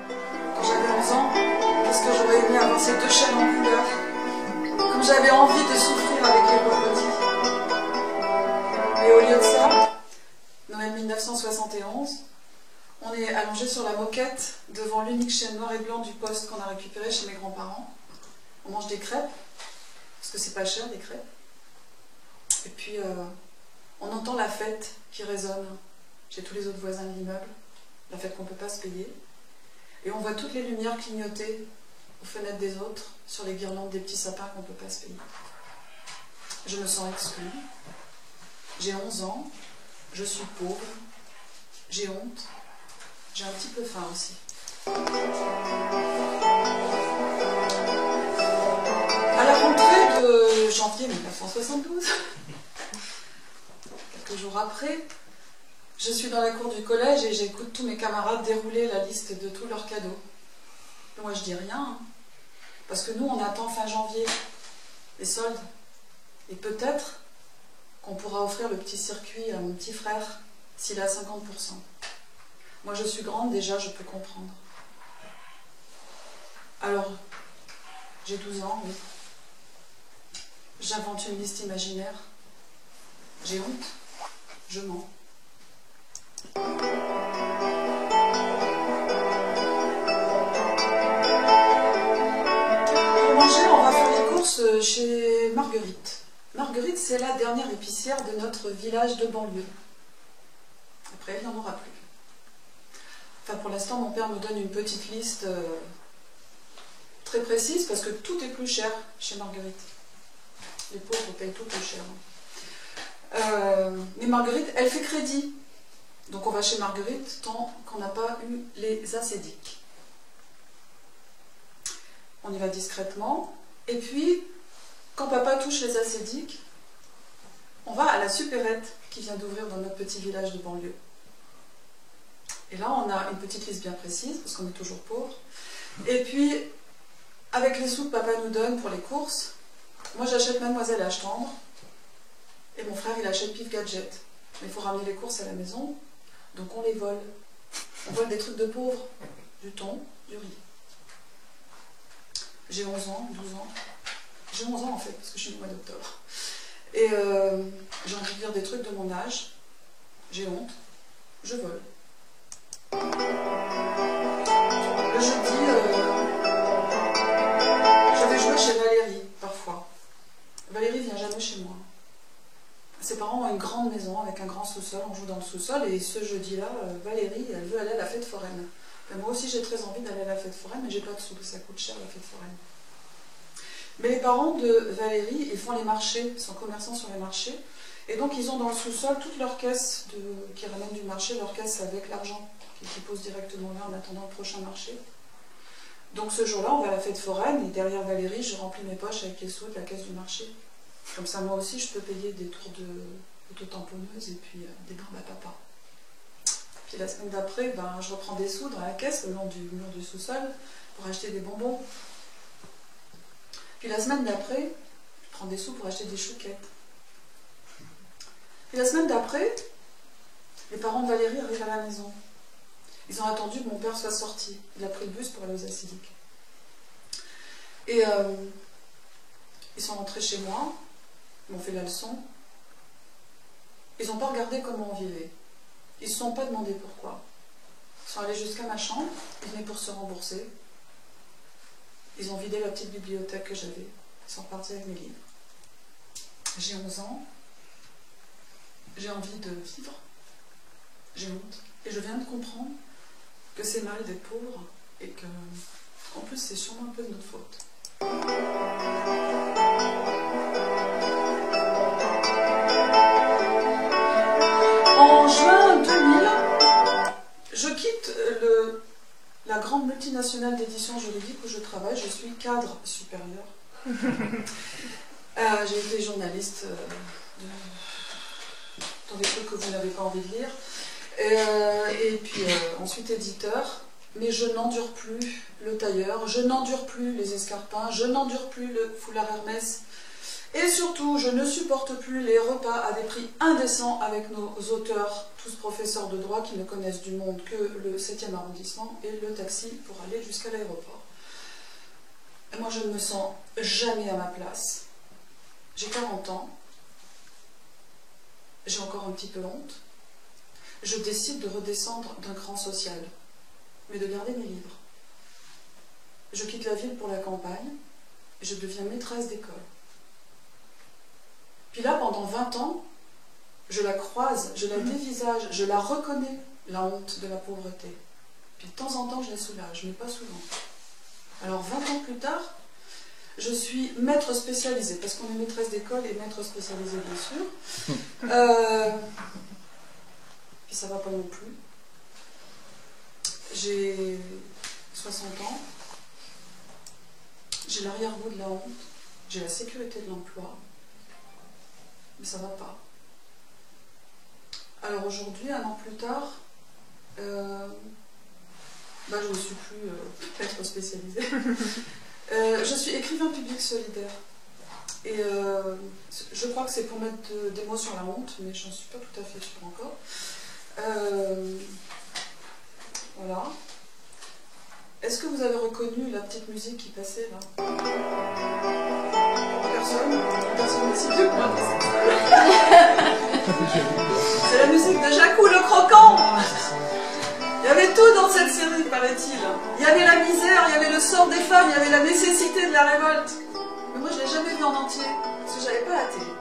Quand j'avais 11 ans, qu'est-ce que j'aurais aimé avoir ces deux chaînes en couleur. Comme j'avais envie de souffrir avec les robotiques. Mais au lieu de ça, Noël 1971, on est allongé sur la moquette devant l'unique chaîne noir et blanc du poste qu'on a récupéré chez mes grands-parents. On mange des crêpes, parce que c'est pas cher, des crêpes. Et puis, on entend la fête qui résonne chez tous les autres voisins de l'immeuble, la fête qu'on ne peut pas se payer. Et on voit toutes les lumières clignoter aux fenêtres des autres, sur les guirlandes des petits sapins qu'on ne peut pas se payer. Je me sens exclue. J'ai 11 ans, je suis pauvre, j'ai honte, j'ai un petit peu faim aussi. À la rentrée de janvier 1972, quelques jours après, je suis dans la cour du collège et j'écoute tous mes camarades dérouler la liste de tous leurs cadeaux. Et moi je dis rien, hein, parce que nous on attend fin janvier, les soldes. Et peut-être qu'on pourra offrir le petit circuit à mon petit frère s'il a 50%. Moi je suis grande déjà, je peux comprendre. Alors, j'ai 12 ans, oui. J'invente une liste imaginaire. J'ai honte, je mens. Pour manger, on va faire les courses chez Marguerite. Marguerite, c'est la dernière épicière de notre village de banlieue. Après, il n'y en aura plus. Enfin, pour l'instant, mon père me donne une petite liste très précise parce que tout est plus cher chez Marguerite. Les pauvres payent tout plus cher. Mais Marguerite, elle fait crédit. Donc on va chez Marguerite tant qu'on n'a pas eu les acédiques. On y va discrètement. Et puis, quand papa touche les acédiques, on va à la supérette qui vient d'ouvrir dans notre petit village de banlieue. Et là, on a une petite liste bien précise, parce qu'on est toujours pauvre. Et puis, avec les sous que papa nous donne pour les courses, moi j'achète Mademoiselle H tendre, et mon frère il achète Pif Gadget. Mais il faut ramener les courses à la maison, donc on les vole. On vole des trucs de pauvres, du thon, du riz. J'ai 11 ans, 12 ans. J'ai 11 ans en fait, parce que je suis du mois d'octobre. Et j'ai envie de dire des trucs de mon âge. J'ai honte, je vole. Le jeudi, je vais jouer chez Valérie, parfois. Valérie vient jamais chez moi. Ses parents ont une grande maison avec un grand sous-sol, on joue dans le sous-sol, et ce jeudi-là, Valérie, elle veut aller à la fête foraine. Et moi aussi j'ai très envie d'aller à la fête foraine, mais j'ai pas de sous, ça coûte cher la fête foraine. Mais les parents de Valérie, ils font les marchés, ils sont commerçants sur les marchés, et donc ils ont dans le sous-sol toutes leurs caisses qui ramènent du marché, leurs caisses avec l'argent qui posent directement là en attendant le prochain marché. Donc ce jour-là, on va à la fête foraine, et derrière Valérie, je remplis mes poches avec les sous de la caisse du marché. Comme ça, moi aussi, je peux payer des tours d'auto-tamponneuse et puis des barbes à papa. Puis la semaine d'après, je reprends des sous dans la caisse, le long du mur du sous-sol, pour acheter des bonbons. Puis la semaine d'après, je prends des sous pour acheter des chouquettes. Puis la semaine d'après, les parents de Valérie arrivent à la maison. Ils ont attendu que mon père soit sorti. Il a pris le bus pour aller aux acédiques. Et ils sont rentrés chez moi, ils m'ont fait la leçon. Ils n'ont pas regardé comment on vivait. Ils ne se sont pas demandé pourquoi. Ils sont allés jusqu'à ma chambre, ils venaient pour se rembourser. Ils ont vidé la petite bibliothèque que j'avais. Ils sont repartis avec mes livres. J'ai 11 ans. J'ai envie de vivre. J'ai honte. Et je viens de comprendre que c'est mal d'être pauvre et que, en plus, c'est sûrement un peu de notre faute. En juin 2000, je quitte la grande multinationale d'édition juridique où je travaille. Je suis cadre supérieur. J'ai été journaliste dans des trucs que vous n'avez pas envie de lire. Et puis ensuite éditeur. Mais je n'endure plus le tailleur, je n'endure plus les escarpins, je n'endure plus le foulard Hermès. Et surtout, je ne supporte plus les repas à des prix indécents avec nos auteurs, tous professeurs de droit qui ne connaissent du monde que le 7e arrondissement et le taxi pour aller jusqu'à l'aéroport. Et moi, je ne me sens jamais à ma place. J'ai 40 ans. J'ai encore un petit peu honte. Je décide de redescendre d'un cran social, mais de garder mes livres. Je quitte la ville pour la campagne et je deviens maîtresse d'école. Puis là, pendant 20 ans, je la croise, je la dévisage, je la reconnais, la honte de la pauvreté. Puis de temps en temps, je la soulage, mais pas souvent. Alors 20 ans plus tard, je suis maître spécialisée, parce qu'on est maîtresse d'école et maître spécialisée, bien sûr. Puis ça va pas non plus. J'ai 60 ans, j'ai l'arrière-goût de la honte, j'ai la sécurité de l'emploi, mais ça va pas. Alors aujourd'hui, un an plus tard, je ne suis plus maître spécialisée. Je suis écrivain public solidaire. Et je crois que c'est pour mettre des mots sur la honte, mais j'en suis pas tout à fait sûre encore. Voilà. Est-ce que vous avez reconnu la petite musique qui passait là? Personne? Personne ici? C'est la musique de Jacou le Croquant! Il y avait tout dans cette série, paraît-il. Il y avait la misère, il y avait le sort des femmes, il y avait la nécessité de la révolte. Mais moi, je ne l'ai jamais vu en entier, parce que j'avais pas la télé.